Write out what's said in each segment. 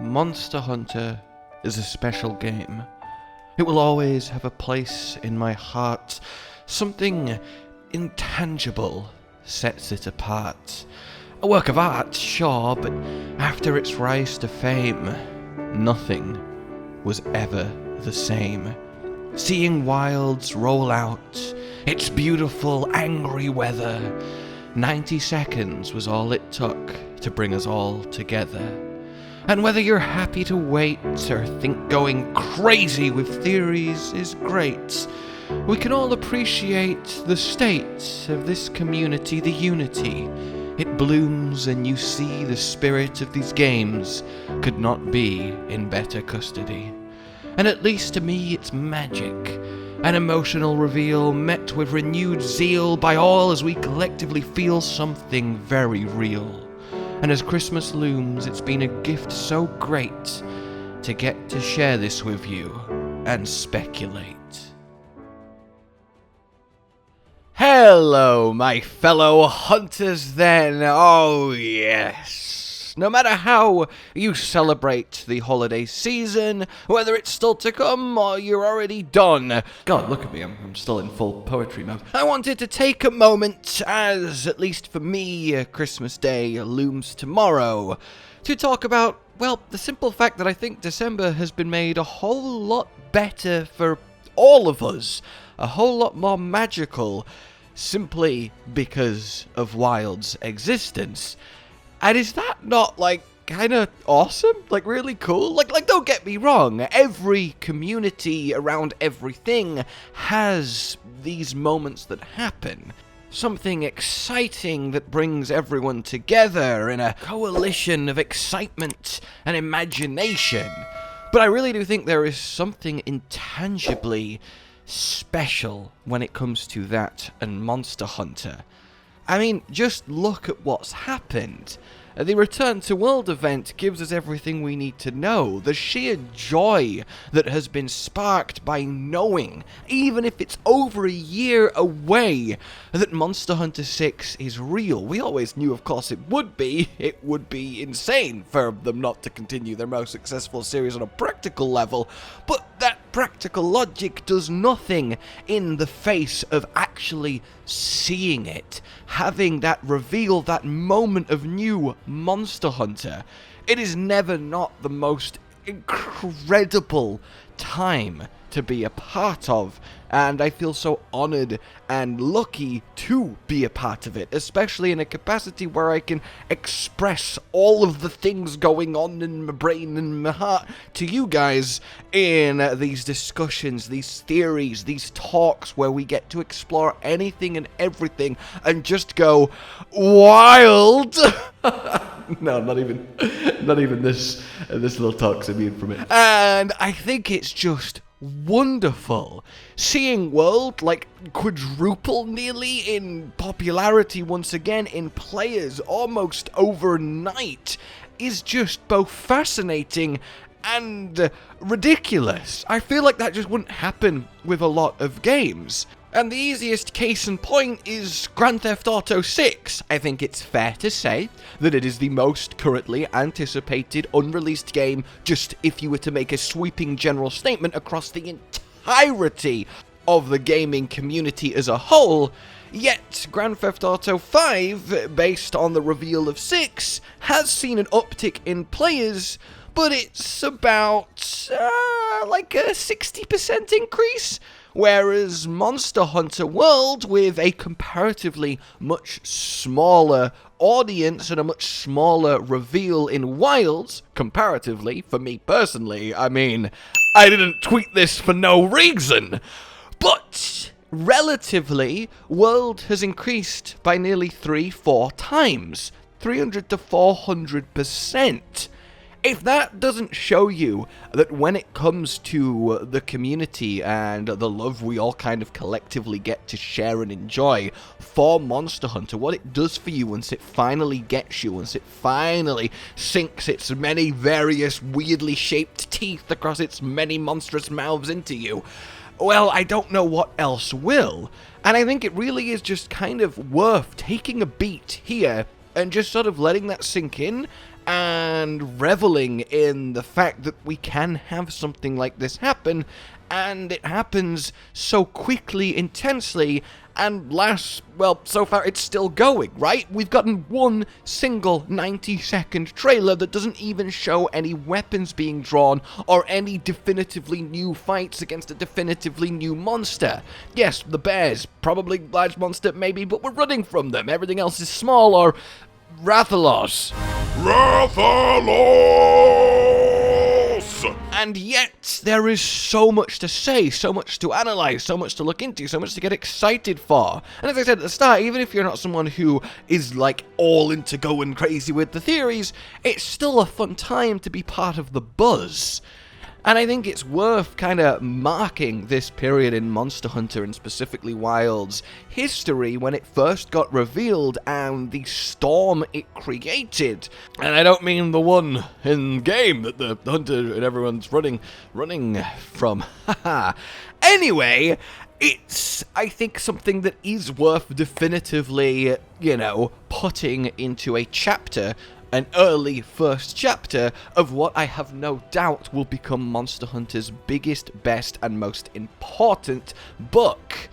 Monster Hunter is a special game. It will always have a place in my heart. Something intangible sets it apart. A work of art, sure, but after its rise to fame, nothing was ever the same. Seeing Wilds roll out, its beautiful, angry weather, 90 seconds was all it took to bring us all together. And whether you're happy to wait or think going crazy with theories is great, we can all appreciate the state of this community, the unity. It blooms and you see the spirit of these games could not be in better custody. And at least to me it's magic. An emotional reveal met with renewed zeal by all as we collectively feel something very real. And as Christmas looms, it's been a gift so great to get to share this with you and speculate. Hello, my fellow hunters then. Oh yes. No matter how you celebrate the holiday season, whether it's still to come or you're already done. God, look at me, I'm still in full poetry mode. I wanted to take a moment, as at least for me, Christmas Day looms tomorrow, to talk about, well, the simple fact that I think December has been made a whole lot better for all of us. A whole lot more magical, simply because of Wild's existence. And is that not, like, kind of awesome? Like, really cool? Like, don't get me wrong. Every community around everything has these moments that happen. Something exciting that brings everyone together in a coalition of excitement and imagination. But I really do think there is something intangibly special when it comes to that and Monster Hunter. I mean, just look at what's happened. The Return to World event gives us everything we need to know. The sheer joy that has been sparked by knowing, even if it's over a year away, that Monster Hunter 6 is real. We always knew, of course, it would be. It would be insane for them not to continue their most successful series on a practical level, but that practical logic does nothing in the face of actually seeing it, having that reveal, that moment of new Monster Hunter. It is never not the most incredible time to be a part of, and I feel so honored and lucky to be a part of it, especially in a capacity where I can express all of the things going on in my brain and my heart to you guys in these discussions, these theories, these talks where we get to explore anything and everything and just go wild. No, not even this little talk's immune from it. And I think it's just wonderful. Seeing World, like, quadruple nearly in popularity once again, in players almost overnight, is just both fascinating and ridiculous. I feel like that just wouldn't happen with a lot of games. And the easiest case in point is Grand Theft Auto 6. I think it's fair to say that it is the most currently anticipated unreleased game, just if you were to make a sweeping general statement across the entirety of the gaming community as a whole. Yet, Grand Theft Auto 5, based on the reveal of 6, has seen an uptick in players, but it's about, like a 60% increase. Whereas Monster Hunter World, with a comparatively much smaller audience and a much smaller reveal in Wilds, comparatively, for me personally, I mean, I didn't tweet this for no reason, but relatively, World has increased by nearly 3-4 times, 300 to 400%. If that doesn't show you that when it comes to the community and the love we all kind of collectively get to share and enjoy for Monster Hunter, what it does for you once it finally gets you, once it finally sinks its many various weirdly shaped teeth across its many monstrous mouths into you, well, I don't know what else will. And I think it really is just kind of worth taking a beat here and just sort of letting that sink in and reveling in the fact that we can have something like this happen, and it happens so quickly, intensely, and lasts, well, so far it's still going, right? We've gotten one single 90-second trailer that doesn't even show any weapons being drawn or any definitively new fights against a definitively new monster. Yes, the bears, probably large monster maybe, but we're running from them. Everything else is small or Rathalos. And yet, there is so much to say, so much to analyze, so much to look into, so much to get excited for. And as I said at the start, even if you're not someone who is like all into going crazy with the theories, it's still a fun time to be part of the buzz. And I think it's worth kind of marking this period in Monster Hunter, and specifically Wilds, history when it first got revealed and the storm it created. And I don't mean the one in game that the hunter and everyone's running from. Haha. Anyway, it's, I think, something that is worth definitively, putting into a chapter, an early first chapter of what I have no doubt will become Monster Hunter's biggest, best, and most important book.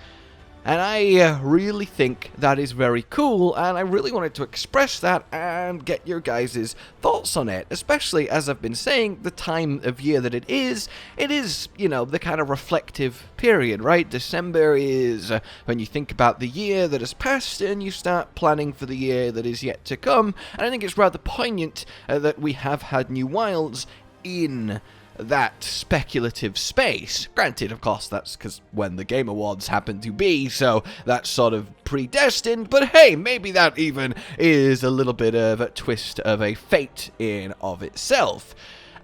And I really think that is very cool, and I really wanted to express that and get your guys' thoughts on it, especially, as I've been saying, the time of year that it is, the kind of reflective period, right? December is when you think about the year that has passed and you start planning for the year that is yet to come, and I think it's rather poignant that we have had new Wilds in that speculative space. Granted, of course, that's because when the Game Awards happen to be, so that's sort of predestined, but hey, maybe that even is a little bit of a twist of a fate in of itself.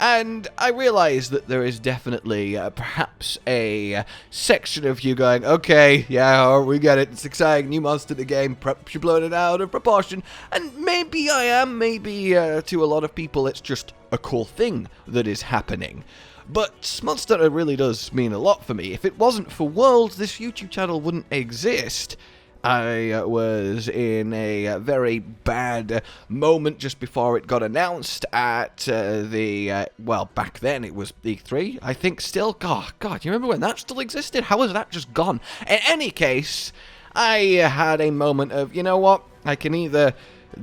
And I realize that there is definitely perhaps a section of you going, okay, yeah, we get it, it's exciting, new monster in the game, perhaps you're blowing it out of proportion, and maybe I am, maybe to a lot of people it's just a cool thing that is happening. But Monster Hunter really does mean a lot for me. If it wasn't for Worlds, this YouTube channel wouldn't exist. I was in a very bad moment just before it got announced at back then it was E3, I think still. God, you remember when that still existed? How has that just gone? In any case, I had a moment of, you know what, I can either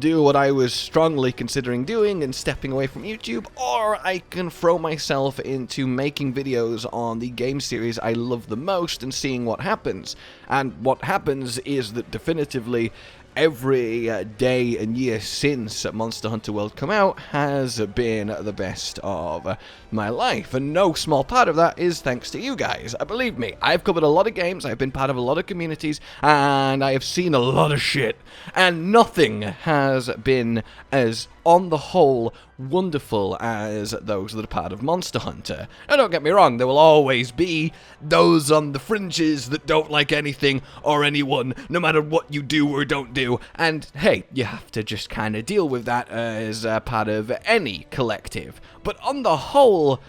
do what I was strongly considering doing and stepping away from YouTube, or I can throw myself into making videos on the game series I love the most and seeing what happens. And what happens is that definitively every day and year since Monster Hunter World come out has been the best of my life, and no small part of that is thanks to you guys. Believe me, I've covered a lot of games, I've been part of a lot of communities, and I have seen a lot of shit, and nothing has been as, on the whole, wonderful as those that are part of Monster Hunter. Now, don't get me wrong, there will always be those on the fringes that don't like anything or anyone, no matter what you do or don't do, and hey, you have to just kind of deal with that as part of any collective. But on the whole,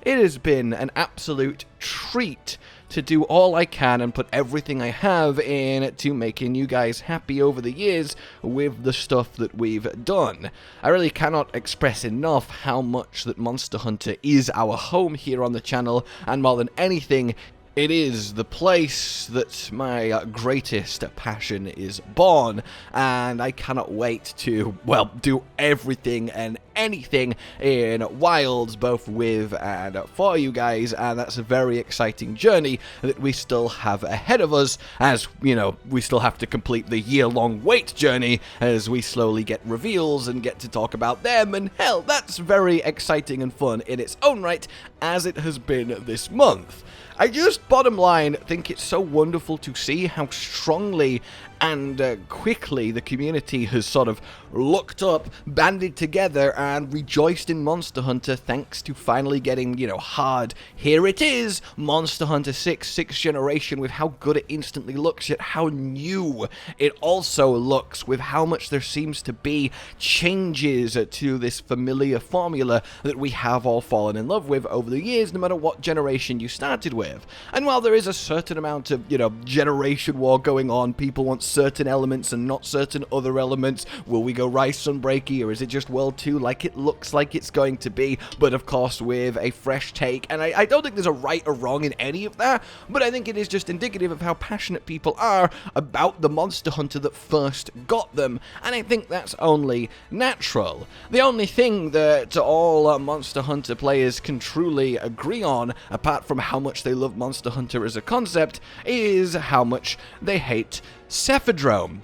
it has been an absolute treat to do all I can and put everything I have in to making you guys happy over the years with the stuff that we've done. I really cannot express enough how much that Monster Hunter is our home here on the channel, and more than anything, it is the place that my greatest passion is born, and I cannot wait to, do everything and anything in Wilds, both with and for you guys, and that's a very exciting journey that we still have ahead of us, as, we still have to complete the year-long wait journey as we slowly get reveals and get to talk about them, and hell, that's very exciting and fun in its own right, as it has been this month. I just, bottom line, think it's so wonderful to see how strongly and quickly the community has sort of looked up, banded together, and rejoiced in Monster Hunter thanks to finally getting, hard. Here it is, Monster Hunter 6, 6th generation, with how good it instantly looks, yet how new it also looks, with how much there seems to be changes to this familiar formula that we have all fallen in love with over the years, no matter what generation you started with. And while there is a certain amount of, generation war going on, people want certain elements and not certain other elements? Will we go Rise Sunbreaky, or is it just World 2 like it looks like it's going to be, but of course with a fresh take? And I don't think there's a right or wrong in any of that, but I think it is just indicative of how passionate people are about the Monster Hunter that first got them, and I think that's only natural. The only thing that all Monster Hunter players can truly agree on, apart from how much they love Monster Hunter as a concept, is how much they hate Cephadrome.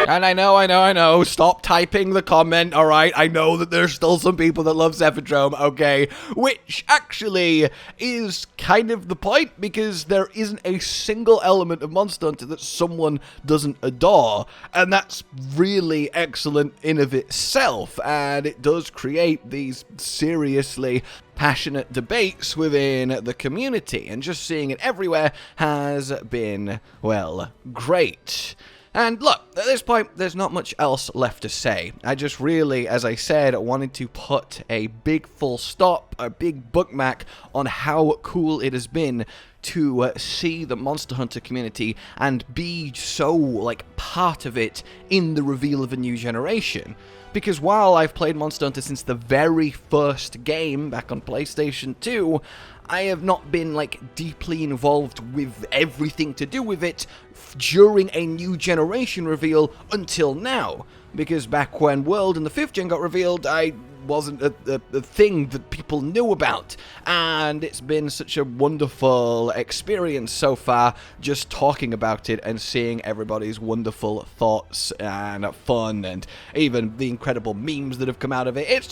And I know, stop typing the comment, alright? I know that there's still some people that love Cephadrome, okay? Which actually is kind of the point, because there isn't a single element of Monster Hunter that someone doesn't adore, and that's really excellent in of itself, and it does create these seriously passionate debates within the community, and just seeing it everywhere has been, well, great. And look, at this point, there's not much else left to say. I just really, as I said, wanted to put a big full stop, a big bookmark on how cool it has been to see the Monster Hunter community and be so, like, part of it in the reveal of a new generation. Because while I've played Monster Hunter since the very first game back on PlayStation 2, I have not been, like, deeply involved with everything to do with it during a new generation reveal until now. Because back when World and the 5th gen got revealed, I wasn't a thing that people knew about, and it's been such a wonderful experience so far just talking about it and seeing everybody's wonderful thoughts and fun and even the incredible memes that have come out of it. It's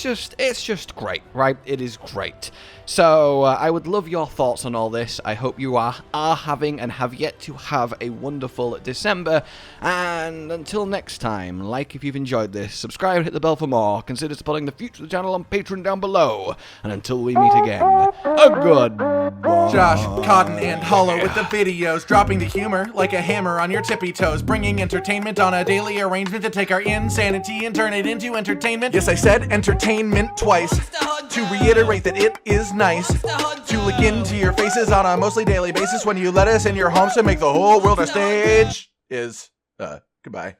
just great, right? It is great. So I would love your thoughts on all this. I hope you are having and have yet to have a wonderful December, and until next time, like if you've enjoyed this, subscribe and hit the bell for more, consider supporting the future of the channel on Patreon down below, and until we meet again, a good Josh, Cotton, and Hollow with the videos, dropping the humor like a hammer on your tippy toes, bringing entertainment on a daily arrangement to take our insanity and turn it into entertainment. Yes, I said entertainment twice, to reiterate that it is nice to look into your faces on a mostly daily basis when you let us in your homes to make the whole world a stage. Goodbye.